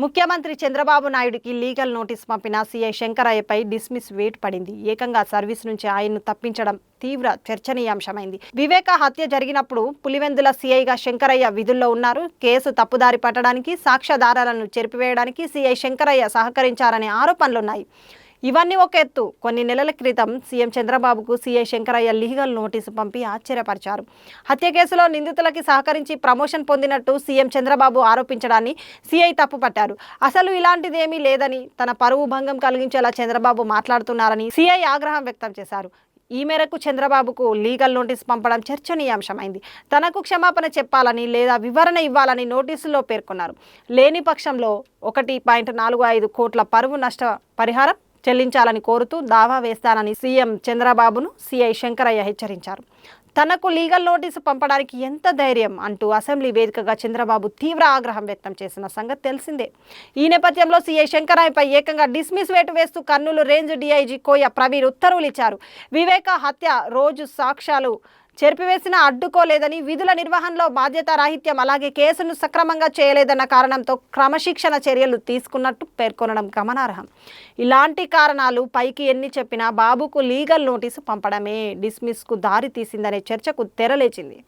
ముఖ్యమంత్రి చంద్రబాబు నాయుడుకి legal notice పంపిన సీఐ శంకరయ్యపై డిస్మిస్ వేటు పడింది. ఏకంగా సర్వీస్ నుంచి ఆయన్ను తప్పించడం తీవ్ర చర్చనీయాంశమైంది. వివేక హత్య జరిగినప్పుడు పులివెందుల సీఐగా శంకరయ్య విధుల్లో ఉన్నారు. కేసు తప్పుదారి పట్టడానికి, సాక్ష్యాధారాలను చెరిపివేయడానికి సీఐ శంకరయ్య సహకరించారనే ఆరోపణలున్నాయి. ఇవన్నీ ఒక ఎత్తు. కొన్ని నెలల క్రితం సీఎం చంద్రబాబుకు సీఐ శంకరయ్య లీగల్ నోటీసు పంపి ఆశ్చర్యపరిచారు. హత్య కేసులో నిందితులకి సహకరించి ప్రమోషన్ పొందినట్టు సీఎం చంద్రబాబు ఆరోపించడాన్ని సీఐ తప్పుపట్టారు. అసలు ఇలాంటిదేమీ లేదని, తన పరువు భంగం కలిగించేలా చంద్రబాబు మాట్లాడుతున్నారని సీఐ ఆగ్రహం వ్యక్తం చేశారు. ఈ మేరకు చంద్రబాబుకు లీగల్ నోటీస్ పంపడం చర్చనీయాంశమైంది. తనకు క్షమాపణ చెప్పాలని లేదా వివరణ ఇవ్వాలని నోటీసులో పేర్కొన్నారు. లేని పక్షంలో 1.45 కోట్ల పరువు నష్ట పరిహారం చెల్లించాలని కోరుతూ దావా వేస్తానని సీఎం చంద్రబాబును సీఐ శంకరయ్య హెచ్చరించారు. తనకు లీగల్ నోటీసు పంపడానికి ఎంత ధైర్యం అంటూ అసెంబ్లీ వేదికగా చంద్రబాబు తీవ్ర ఆగ్రహం వ్యక్తం చేసిన సంగతి తెలిసిందే. ఈ నేపథ్యంలో సీఐ శంకరయ్యపై ఏకంగా డిస్మిస్ వేటు వేస్తూ కర్నూలు రేంజ్ డీఐజీ కోయ ప్రవీణ్ ఉత్తర్వులు ఇచ్చారు. వివేక హత్య రోజు సాక్ష్యాలు చెరిపివేసినా అడ్డుకోలేదని, విధుల నిర్వహణలో బాధ్యతారాహిత్యం అలాగే కేసును సక్రమంగా చేయలేదన్న కారణంతో క్రమశిక్షణ చర్యలు తీసుకున్నట్టు పేర్కొనడం గమనార్హం. ఇలాంటి కారణాలు పైకి ఎన్ని చెప్పినా బాబుకు లీగల్ నోటీసు పంపడమే డిస్మిస్కు దారి తీసిందనే చర్చకు తెరలేచింది.